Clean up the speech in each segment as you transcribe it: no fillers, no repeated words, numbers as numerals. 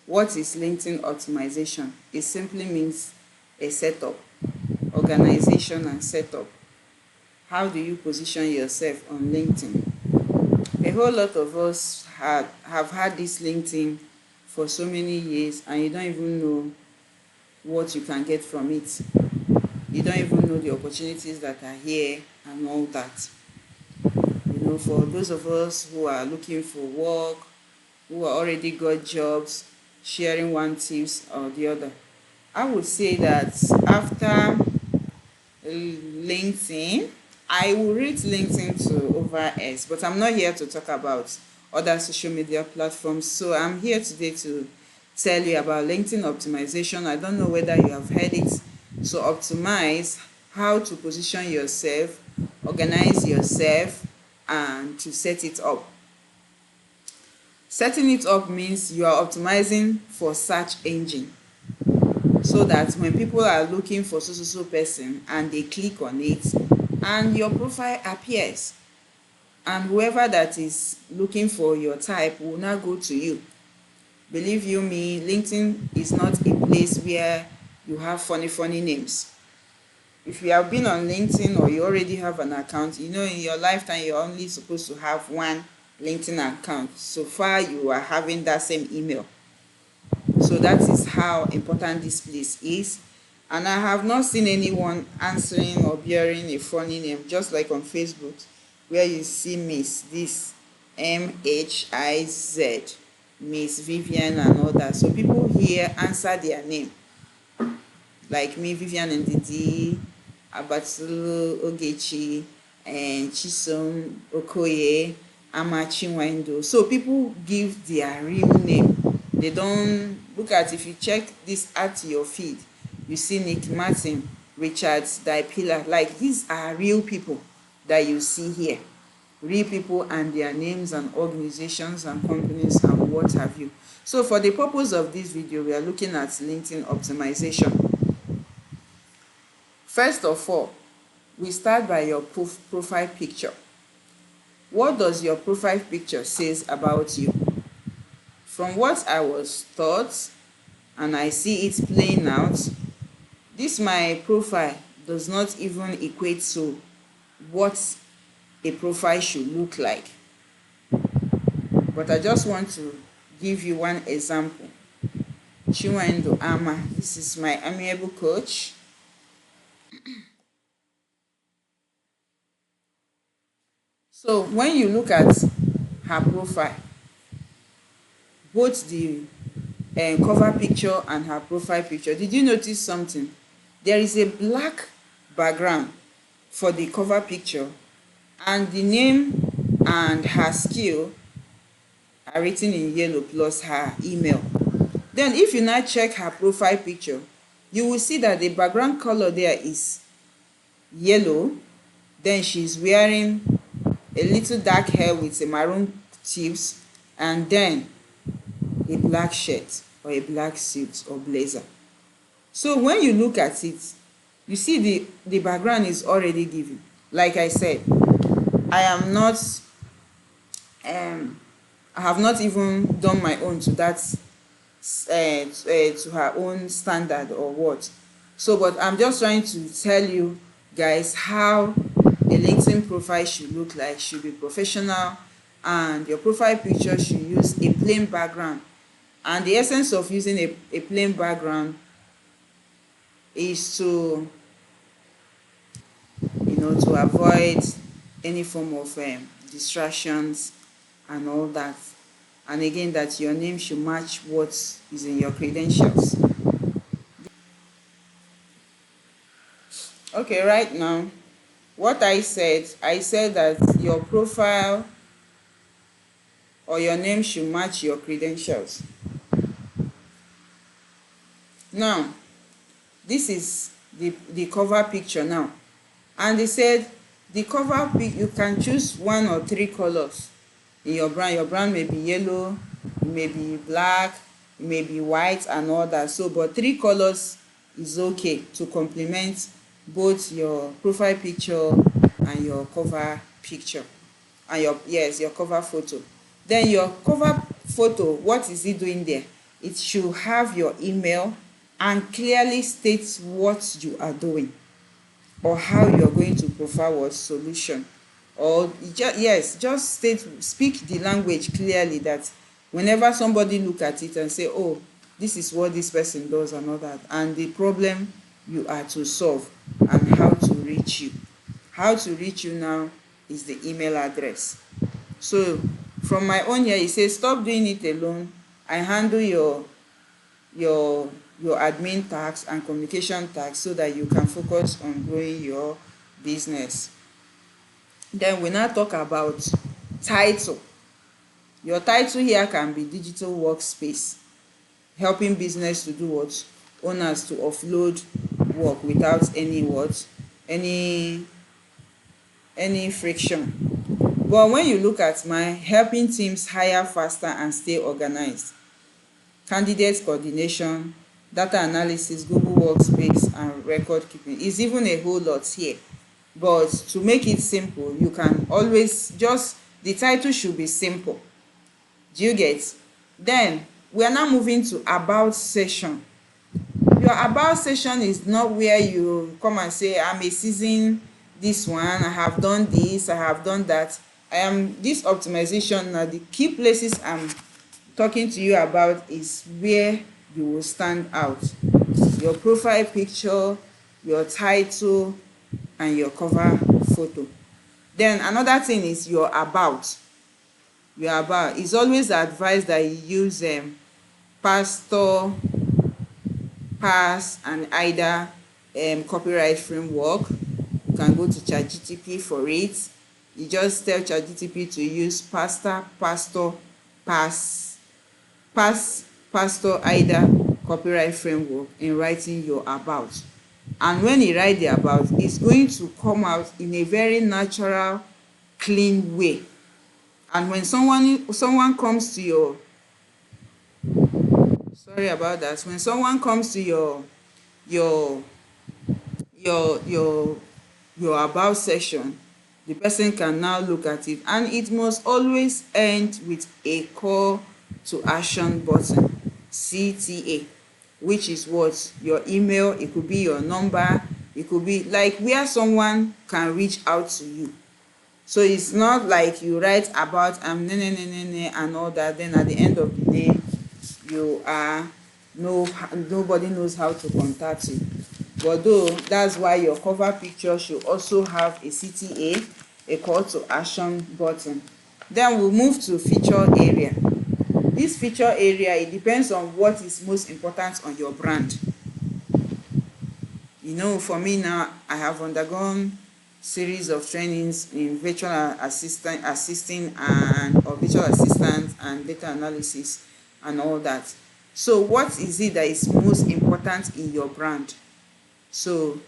What is LinkedIn optimization? It simply means a setup, organization and setup. How do you position yourself on LinkedIn? A whole lot of us have had this LinkedIn for so many years, and you don't even know what you can get from it. You don't even know the opportunities that are here and all that. For those of us who are looking for work, who are already got jobs, sharing one tips or the other, I would say that after LinkedIn, I will rate LinkedIn to over S, but I'm not here to talk about other social media platforms. So I'm here today to tell you about LinkedIn optimization. I don't know whether you have heard it. So optimize, how to position yourself, organize yourself, and to set it up. Setting it up means you are optimizing for search engine, so that when people are looking for so person and they click on it and your profile appears, and whoever that is looking for your type will now go to you. Believe you me, LinkedIn is not a place where you have funny names. If you have been on LinkedIn or you already have an account, in your lifetime you're only supposed to have one LinkedIn account. So far you are having that same email. So that is how important this place is. And I have not seen anyone answering or bearing a funny name, just like on Facebook, where you see Miss this, MHIZ, Miss Vivian and all that. So people here answer their name, like me, Vivian Ndidi, Abatulu Ogechi, and Chisom Okoye, Amachi Wendo. So people give their real name. They don't look at, if you check this at your feed, you see Nick Martin, Richard Daipila. Like, these are real people that you see here. Real people and their names and organizations and companies and what have you. So for the purpose of this video, we are looking at LinkedIn optimization. First of all, we start by your profile picture. What does your profile picture says about you? From what I was taught, and I see it playing out, this my profile does not even equate to what a profile should look like. But I just want to give you one example. Chinwendu Ama, this is my amiable coach. So when you look at her profile, both the cover picture and her profile picture, did you notice something? There is a black background for the cover picture, and the name and her skill are written in yellow plus her email. Then if you now check her profile picture, you will see that the background color there is yellow. Then she's wearing a little dark hair with a maroon tips, and then a black shirt or a black suit or blazer. So when you look at it, you see the background is already given. Like I said, I am not I have not even done my own to that to her own standard or what. So but I'm just trying to tell you guys how a LinkedIn profile should look like. Should be professional, and your profile picture should use a plain background. And the essence of using a plain background is to to avoid any form of distractions and all that. And again, that your name should match what is in your credentials. Okay, right now, what I said that your profile or your name should match your credentials. Now, this is the cover picture now, and they said the cover you can choose one or three colors in your brand may be yellow, it may be black, it may be white and all that. So but three colors is okay to complement both your profile picture and your cover picture, and your cover photo. Then your cover photo, what is it doing there? It should have your email and clearly state what you are doing or how you're going to provide what solution. Or yes, just speak the language clearly, that whenever somebody look at it and say, oh, this is what this person does and all that, and the problem you are to solve, and how to reach you. How to reach you now is the email address. So from my own here, it says stop doing it alone. I handle your admin tasks and communication tasks so that you can focus on growing your business. Then we now talk about title. Your title here can be digital workspace, helping business to do what? Owners to offload work without any what? Any friction. But when you look at my helping teams hire faster and stay organized, candidate coordination, data analysis, Google Workspace, and record keeping, is even a whole lot here. But to make it simple, you can always just, the title should be simple. Do you get? Then we are now moving to about section. Your about section is not where you come and say, I'm a seasoned this one, I have done this, I have done that. This optimization now, the key places I'm talking to you about is where you will stand out. Your profile picture, your title, and your cover photo. Then another thing is your about. Your about. It's always advised that you use Pastor, PASS, and either copyright framework. You can go to ChatGPT for it. You just tell ChatGPT to use Pastor, PASS, Pastor, either copyright framework in writing your about. And when you write the about, it's going to come out in a very natural, clean way. And when someone comes to your, sorry about that, when someone comes to your about section, the person can now look at it, and it must always end with a call to action button, CTA, which is what? Your email. It could be your number, it could be like where someone can reach out to you. So it's not like you write about and all that, then at the end of the day you are nobody knows how to contact you. But though, that's why your cover picture should also have a CTA, a call to action button. Then we'll move to feature area. This feature area, it depends on what is most important on your brand. You know, for me now, I have undergone series of trainings in virtual assisting and virtual assistant and data analysis and all that. So what is it that is most important in your brand? So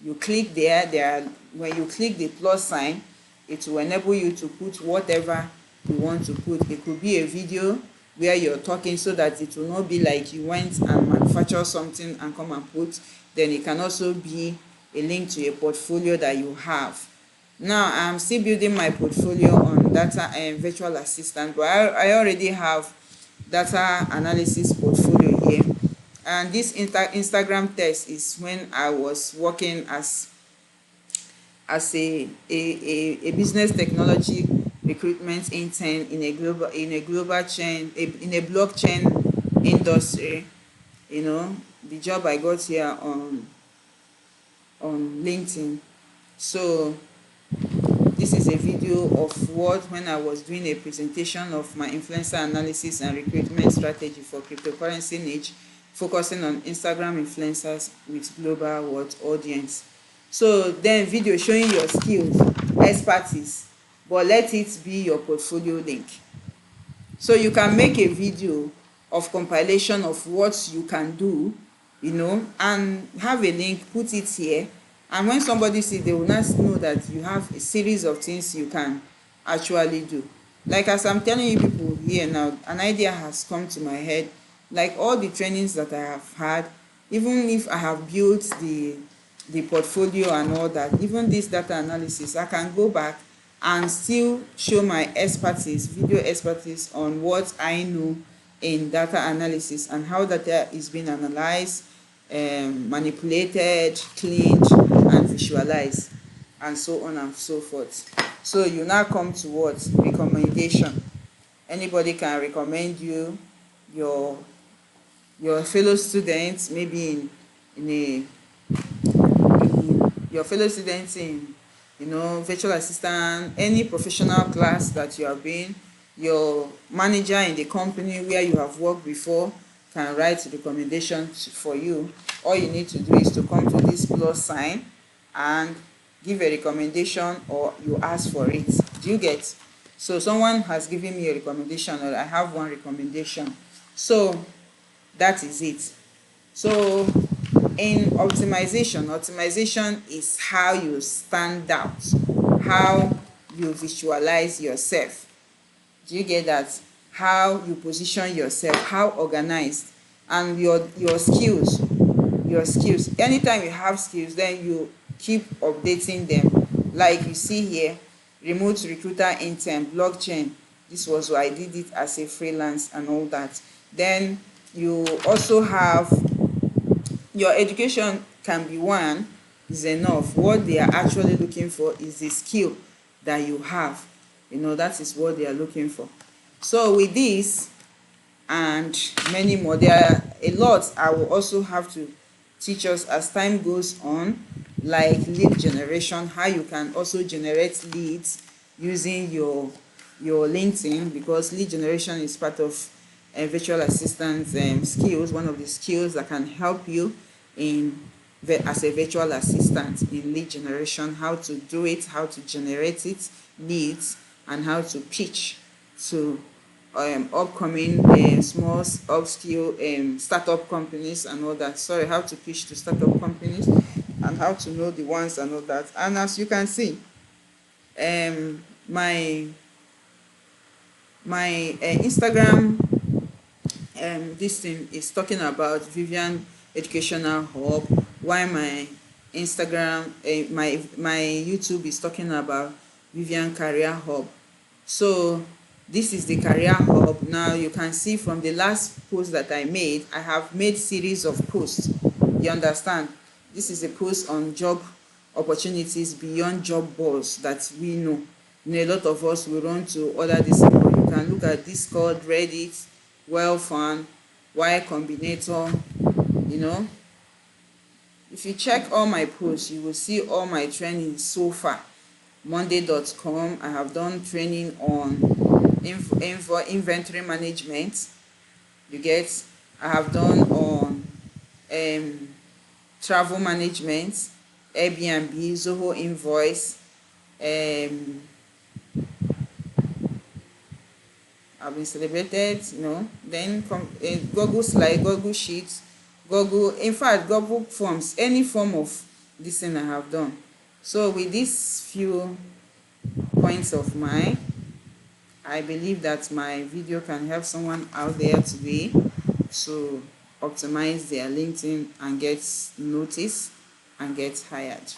you click there, when you click the plus sign, it will enable you to put whatever you want to put. It could be a video where you're talking, so that it will not be like you went and manufacture something and come and put. Then it can also be a link to a portfolio that you have. Now I'm still building my portfolio on data and virtual assistant, but I already have data analysis portfolio here. And this Instagram test is when I was working as a business technology recruitment intern in a global chain, in a blockchain industry. You know, the job I got here on LinkedIn. So this is a video of when I was doing a presentation of my influencer analysis and recruitment strategy for cryptocurrency niche, focusing on Instagram influencers with global audience. So then video showing your skills, expertise, but let it be your portfolio link. So you can make a video of compilation of what you can do, you know, and have a link, put it here, and when somebody sees, they will not know that you have a series of things you can actually do. Like as I'm telling you people here now, an idea has come to my head. Like all the trainings that I have had, even if I have built the portfolio and all that, even this data analysis, I can go back and still show my expertise, video expertise on what I know in data analysis and how data is being analyzed, manipulated, cleaned, and visualized, and so on and so forth. So you now come to what? Recommendation. Anybody can recommend you your fellow students, maybe in a your fellow students in, virtual assistant, any professional class that you have been, your manager in the company where you have worked before can write recommendations for you. All you need to do is to come to this plus sign and give a recommendation, or you ask for it. Do you get? So someone has given me a recommendation, or I have one recommendation. So that is it. So in optimization is how you stand out, how you visualize yourself. Do you get that? How you position yourself, how organized, and your skills. Anytime you have skills, then you keep updating them. Like you see here, remote recruiter intern, blockchain. This was why I did it as a freelance and all that. Then you also have your education. Can be one, is enough. What they are actually looking for is the skill that you have. That is what they are looking for. So with this and many more, there are a lot I will also have to teach us as time goes on, like lead generation, how you can also generate leads using your LinkedIn, because lead generation is part of virtual assistant skills, one of the skills that can help you in as a virtual assistant in lead generation, how to do it, how to generate it, leads, and how to pitch to upcoming small upskill startup companies and all that. Sorry, how to pitch to startup companies and how to know the ones and all that. And as you can see, my Instagram this thing is talking about Vivian Educational Hub, while my Instagram my YouTube is talking about Vivian Career Hub. So this is the Career Hub. Now you can see from the last post that I made, I have made series of posts. You understand? This is a post on job opportunities beyond job boards that we know. A lot of us will run to other disciplines. You can look at Discord, Reddit, Wellfun, Y Combinator. If you check all my posts, you will see all my training so far. Monday.com, I have done training on inventory management. You get? I have done on travel management, Airbnb, Zoho Invoice. I've been celebrated, then Google Slide, Google Sheets, in fact, Google Forms, any form of this thing I have done. So with these few points of mine, I believe that my video can help someone out there today to optimize their LinkedIn and get noticed and get hired.